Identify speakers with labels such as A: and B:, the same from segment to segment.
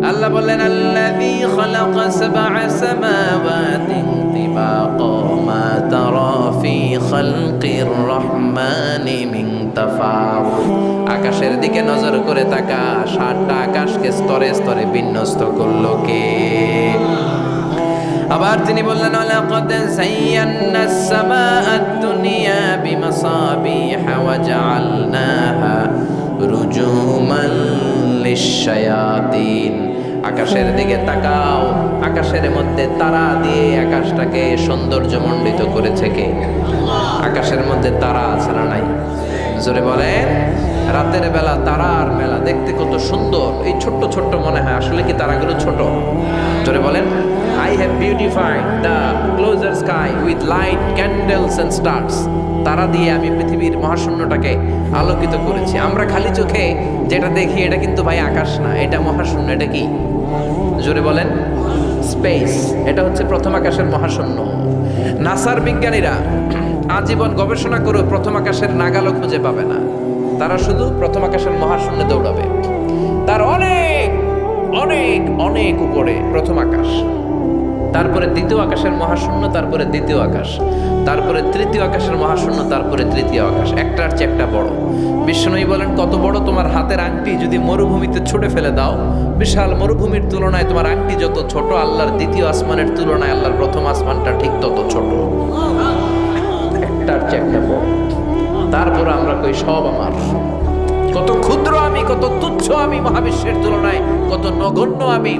A: আল্লাহ বললেন আল্লাযী খালাকা সাবআ সামাওয়াতিন তিবাকা মা তারা ফি খালকির রহমানি মিন তাফাউত। আকাশের দিকে নজর করে তাকা, সাতটা আকাশকে স্তরে স্তরে বিন্যস্ত করলো কে? আবার তিনি বললেন লাকাদ যায়্যানাস সামাআদ দুনিয়া বিমাসাবিহা ওয়া জাআলনাহা রুজুমান লিশ-শায়াতিন। আকাশের দিকে তাকাও, আকাশের মধ্যে তারা দিয়ে আকাশটাকে সৌন্দর্যমণ্ডিত করেছে কে? আকাশের মধ্যে তারা আছে না নাই? জোরে বলেন। রাতের বেলা তারার মেলা দেখতে কত সুন্দর। এই ছোট্ট ছোট্ট মনে হয়, আসলে কি তারাগুলো ছোট? জোরে বলেন। I have beautified the closer sky with light, candles and stars. তারা দিয়ে আমি পৃথিবীর মহাশূন্যটাকে আলোকিত করেছি। আমরা খালি চোখে যেটা দেখি এটা কিন্তু ভাই আকাশ না, এটা মহাশূন্য। এটা কি? জোরে বলেন। স্পেস। এটা হচ্ছে প্রথম আকাশের মহাশূন্য। নাসার বিজ্ঞানীরা আজীবন গবেষণা করে প্রথম আকাশের নাগালও খুঁজে পাবে না। তারা শুধু প্রথম আকাশের মহাশূন্যে দৌড়াবে। তার অনেক অনেক অনেক উপরে প্রথম আকাশ, তারপরে দ্বিতীয় আকাশের মহাশূন্য, তারপরে দ্বিতীয় আকাশ, তারপরে তৃতীয় আকাশের মহাশূন্য, তারপরে তৃতীয় আকাশ। একটার চেয়ে একটা বড়। বিশ্বনবী বলেন কত বড়? তোমার হাতের আংটি যদি মরুভূমিতে ছুঁড়ে ফেলে দাও, বিশাল মরুভূমির তুলনায় তোমার আংটি যত ছোট, আল্লাহর দ্বিতীয় আসমানের তুলনায় আল্লাহর প্রথম আসমানটা ঠিক তত ছোট। একটার চেয়ে একটা বড়। তারপরে আমরা কই সব আমার। কত ক্ষুদ্র আমি, কত তুচ্ছ আমি মহাবিশ্বের তুলনায়, কত নগণ্য আমি।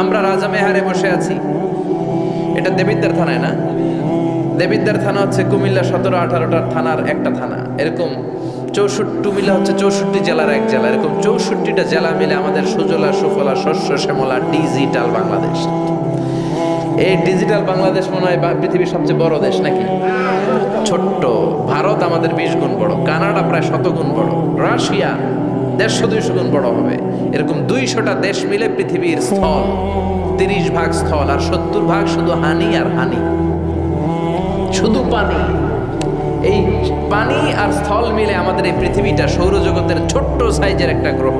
A: আমরা রাজা মেহারে বসে আছি। এটা দেবিদ্বার থানায় না? দেবিদ্বার থানা হচ্ছে কুমিল্লা 17-18টার থানার একটা থানা। এরকম 64 মিলে হচ্ছে 64 জেলার এক জেলা। এরকম 64টা জেলা মিলে আমাদের সুজলা সুফলা শস্য শ্যামলা ডিজিটাল বাংলাদেশ। এই ডিজিটাল বাংলাদেশ মনে হয় পৃথিবীর সবচেয়ে বড় দেশ নাকি? ছোট্ট। ভারত আমাদের 20 গুণ বড়, কানাডা প্রায় 100 গুণ বড়, রাশিয়া 150-200 গুণ বড় হবে। এরকম 200টা দেশ মিলে পৃথিবীর স্থল 30 ভাগ স্থল, আর 70 ভাগ শুধু হানি আর হানি, শুধু পানি। এই পানি আর স্থল মিলে আমাদের এই পৃথিবীটা সৌরজগতের ছোট্ট সাইজের একটা গ্রহ।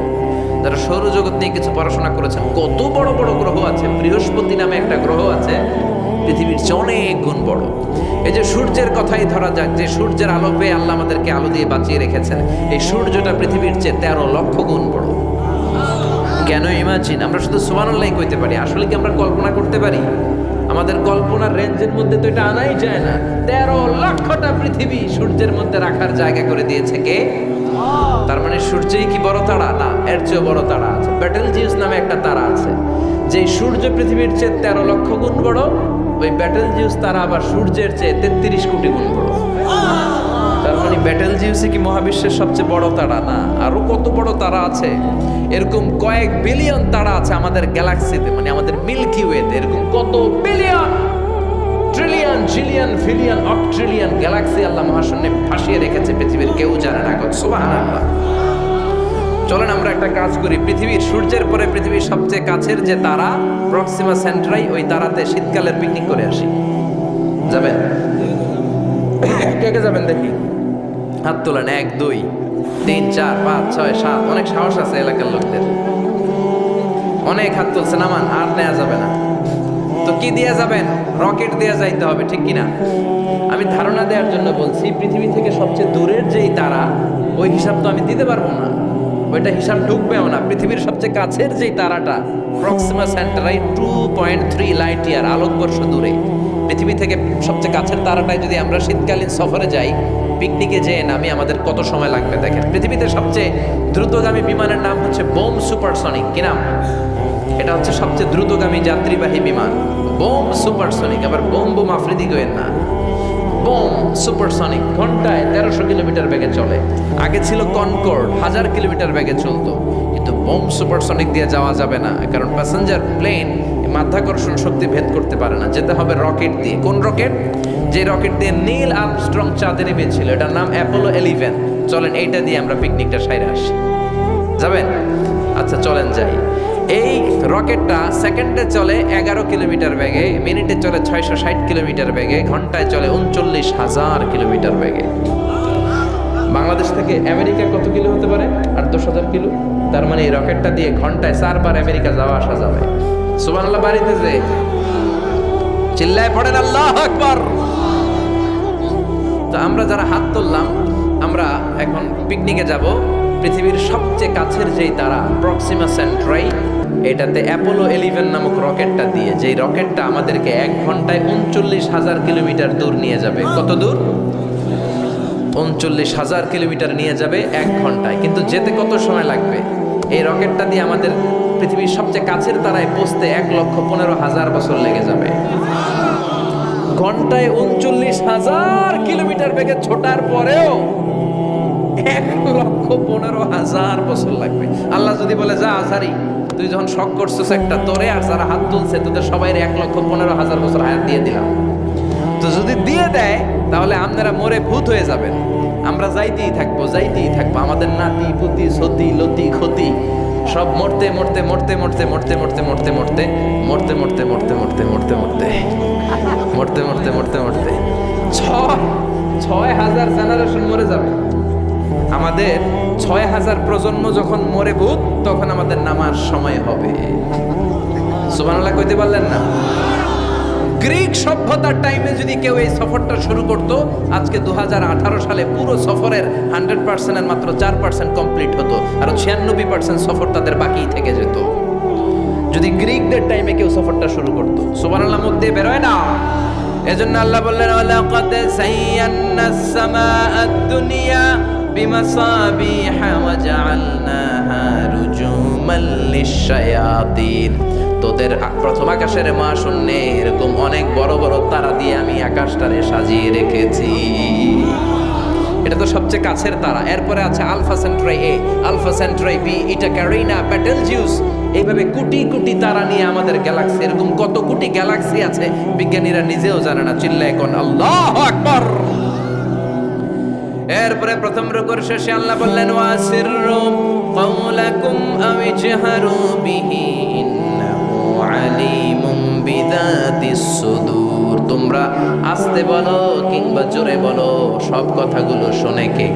A: যারা সৌরজগৎ নিয়ে কিছু পড়াশোনা করেছেন, কত বড় বড় গ্রহ আছে। বৃহস্পতি নামে একটা গ্রহ আছে, পৃথিবীর চেয়ে অনেক গুণ বড়। এই যে সূর্যের কথাই ধরা যাক, যে সূর্যের আলো পেয়ে আল্লাহ আমাদেরকে আলো দিয়ে বাঁচিয়ে রেখেছেন, এই সূর্যটা পৃথিবীর চেয়ে 13 লক্ষ গুণ বড়। কেন ইমাজিন? আমরা শুধু সুবহানাল্লাহ কইতে পারি, আসলে কি আমরা কল্পনা করতে পারি? আমাদের কল্পনার রেঞ্জের মধ্যে তো এটা আনাই যায় না। 13 লক্ষটা পৃথিবী সূর্যের মধ্যে রাখার জায়গা করে দিয়েছে কে? তার মানে সূর্যই কি বড় তারা? না, এর চেয়ে বড় তারা আছে। ব্যাটেলজিউস নামে একটা তারা আছে, যে সূর্য পৃথিবীর চেয়ে 13 লক্ষ গুণ বড়। ওই ব্যাটেলজিউস তারা আবার সূর্যের চেয়ে 33 কোটি গুণ বড়। তার মানে ব্যাটেলজিউসই কি মহাবিশ্বের সবচেয়ে বড় তারা? না, আরো কত বড় তারা আছে। এরকম কয়েক বিলিয়ন তারা আছে আমাদের গ্যালাক্সিতে, মানে আমাদের মিল্কি ওয়েতে। এরকম কত বিলিয়ন, ট্রিলিয়ন, জিলিয়ন, ফিলিয়ন, অক্ট্রিলিয়ন গ্যালাক্সি আল্লাহ মহাশূন্যে ভাসিয়ে রেখেছে, পৃথিবীর কেউ জানে না। সুবহানাল্লাহ। চলেন আমরা একটা কাজ করি। পৃথিবীর সূর্যের পরে পৃথিবীর সবচেয়ে কাছের যে তারা প্রক্সিমা সেন্ট্রাই, ওই তারাতে শীতকালের পিকনিক করে আসি। যাবেন? কে কে যাবেন দেখি? হাত তোলেন। 1 2 3 4 5 6 7। অনেক সাহস আছে এলাকার লোকদের, অনেক হাত তুলছে। নামান, আর নেওয়া যাবে না। তো কি দিয়ে যাবেন? রকেট দিয়ে যাইতে হবে, ঠিক কিনা? আমি ধারণা দেওয়ার জন্য বলছি, পৃথিবী থেকে সবচেয়ে দূরের যেই তারা, ওই হিসাব তো আমি দিতে পারবো না, ওইটা হিসাব ঢুকবেও না। পৃথিবীর সবচেয়ে কাছের যেই তারাটা প্রক্সিমা সেন্ট্রাই 2.3 লাইট ইয়ার, আলোকবর্ষ দূরে। পৃথিবী থেকে সবচেয়ে কাছের তারাটায় যদি আমরা শীতকালীন সফরে যাই, পিকনিকে যেয়ে নামি, আমাদের কত সময় লাগবে দেখেন। পৃথিবীতে সবচেয়ে দ্রুতগামী বিমানের নাম হচ্ছে বোম সুপারসনিক। কি নাম? এটা হচ্ছে সবচেয়ে দ্রুতগামী যাত্রীবাহী বিমান, বোম সুপারসনিক। আবার বোম বোম আফ্রিদি গোয়েন না, বোম সুপারসনিক। ঘন্টায় 1300 কিলোমিটার বেগে চলে। আগে ছিল কনকর্ড, 1000 কিলোমিটার বেগে চলতো। কিন্তু বোম সুপারসনিক দিয়ে যাওয়া যাবে না, কারণ প্যাসেঞ্জার প্লেন মাধ্যাকর্ষণ শক্তি ভেদ করতে পারে না। যেতে হবে রকেট দিয়ে। কোন রকেট? যে রকেট দিয়ে নীল আর্মস্ট্রং চাঁদে নেমেছিল, এটার নাম অ্যাপোলো 11। চলেন এইটা দিয়ে আমরা পিকনিকটা সাইরে আসি। যাবেন? আচ্ছা চলেন যাই। এই রকেটটা সেকেন্ডে চলে 11 কিলোমিটার বেগে, মিনিটে চলে 660 কিলোমিটার বেগে, ঘন্টায় চলে 39,000 কিলোমিটার বেগে। বাংলাদেশ থেকে আমেরিকা কত কিলো হতে পারে? 8-10 হাজার কিলো। তার মানে এই রকেটটা দিয়ে ঘন্টায় 4 বার আমেরিকা যাওয়া আসা যাবে। সুবহানাল্লাহ বাড়িতে যে চিল্লায় পড়েন আল্লাহু আকবার। তো আমরা যারা হাত তুললাম, আমরা এখন পিকনিকে যাব। পৃথিবীর সবচেয়ে কাছের যেই তারা প্রক্সিমা সেন্ট্রাই, এটাতে অ্যাপোলো 11 নামক রকেটটা দিয়ে, যেই রকেটটা আমাদেরকে 1 ঘন্টায় 39,000 কিলোমিটার দূর নিয়ে যাবে। কত দূর? 39,000 কিলোমিটার নিয়ে যাবে 1 ঘন্টায়। কিন্তু যেতে কত সময় লাগবে? এই রকেটটা দিয়ে আমাদের পৃথিবীর সবচেয়ে কাছের তারায় পৌঁছতে 1,15,000 বছর লেগে যাবে। ঘন্টায় 39,000 কিলোমিটার বেগে ছোটার পরেও 1,15,000 বছর লাগবে। আল্লাহ যদি বলে যা আসারি, তুই যখন শখ করছিস একটা, তোরে আর যারা হাত তুলছে তোদের সবাই 1,15,000 বছর হায়াত দিয়ে দিলাম। তো যদি দিয়ে দেয় তাহলে আপনারা মরে ভূত হয়ে যাবেন। আমরা যাইতেই থাকবো, যাইতেই থাকবো। আমাদের নাতি পুতি সতি লতি ক্ষতি সব মরতে মরতে মরতে মরতে মরতে মরতে মরতে মরতে মরতে মরতে মরতে মরতে মরতে মরতে মরতে মরতে মরতে মরতে 6,000 জেনারেশন মরে যাবে। আমাদের 6,000 প্রজন্ম যখন মরে ভূত, তখন আমাদের নামার সময় হবে। সুবহানাল্লাহ কইতে পারলেন না? গ্রিক সভ্যতার টাইমে যদি কেউ এই সফরটা শুরু করত, আজকে 2018 সালে পুরো সফরের 100% এর মাত্র 4% কমপ্লিট হতো, আর 96% সফর তাদের বাকি থেকে যেত। যদি গ্রিকদের টাইমে কেউ সফরটা শুরু করত, সুবহানাল্লাহ মুখ দিয়ে বের হয় না। এজন্য আল্লাহ বললেন ওয়ালাকাদ সাইয়্যানাস সামাআদ দুনিয়া বিমাসাবিহা ওয়া জাআলনাহা রুজুমান লিশ-শায়াতিন। তোদের প্রথম আকাশের মহাশূন্যে এরকম অনেক বড় বড় তারা দিয়ে আমি আকাশটারে সাজিয়ে রেখেছি। এটা তো সবচেয়ে কাছের তারা। এরপরে আছে আলফা সেন্ট্রাই এ, আলফা সেন্ট্রাই বি, ইটা ক্যারিনা, বেটেলজিউস। এইভাবে কোটি কোটি তারা নিয়ে আমাদের গ্যালাক্সি, এরকম কত কোটি গ্যালাক্সি আছে বিজ্ঞানীরা নিজেও জানে না। চিল্লায় কোন আল্লাহু আকবার। এরপরে প্রথম রুকুর শেষে আল্লাহ বললেন ওয়াসিররু কাওলাকুম আও ইজহারু বিহি ইন্নাহু আলিমুম বিযাতিস সুদূর। তোমরা আস্তে বলো কিংবা জোরে বলো, সব কথাগুলো শোনে কে?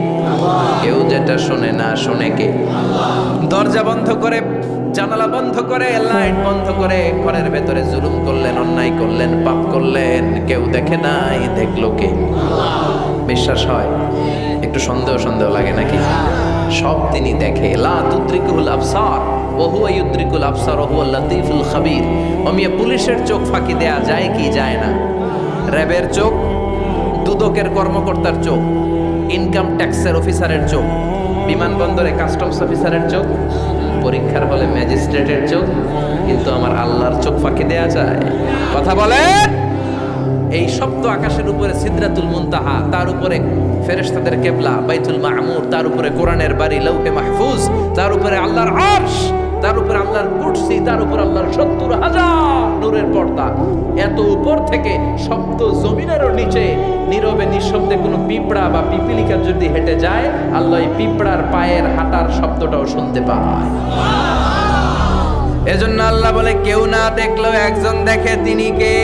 A: কেউ যেটা শোনে না, শোনে কে? দরজা বন্ধ করে, জানালা বন্ধ করে, লাইট বন্ধ করে ঘরের ভেতরে জুলুম করলেন, অন্যায় করলেন, পাপ করলেন, কেউ দেখে নাই, দেখলো কে? বিশ্বাস হয়? একটু সন্দেহ সন্দেহ লাগে নাকি? সব তিনি দেখে। লা তুদ্রিকুল আবসার ওয়া হুয়া ইউদ্রিকুল আবসার ওয়া হুয়াল লাতীফুল খাবীর। ওমিয়া পুলিশের চোখ ফাঁকি দেয়া যায় কি যায় না? র্যাবের চোখ, দুদকের কর্মকর্তার চোখ, ইনকাম ট্যাক্সের অফিসারের চোখ, বিমানবন্দরে কাস্টমস অফিসারের চোখ, পরীক্ষার হলে ম্যাজিস্ট্রেটের চোখ, কিন্তু আমার আল্লাহর চোখ ফাঁকি দেয়া যায়? কথা বলেন। এই সপ্ত আকাশের উপরে সিদরাতুল মুনতাহা, তার উপরে ফেরেশতাদের কিবলা বাইতুল মামুর, তার উপরে কোরআনের বাড়ি লৌহে মাহফুজ, তার উপরে আল্লাহর আরশ, তার উপরে আল্লাহর কুরসি, তার উপরে আল্লাহর 70,000 নূরের পর্দা। এত উপর থেকে সপ্ত জমিনেরও নিচে নীরবে নিঃশব্দে কোনো পিঁপড়া বা পিপিলিকা যদি হেঁটে যায়, আল্লাহ এই পিঁপড়ার পায়ের হাঁটার শব্দটাও শুনতে পায়। এজন্য আল্লাহ বলে কেউ না দেখলেও একজন দেখে, তিনি কে?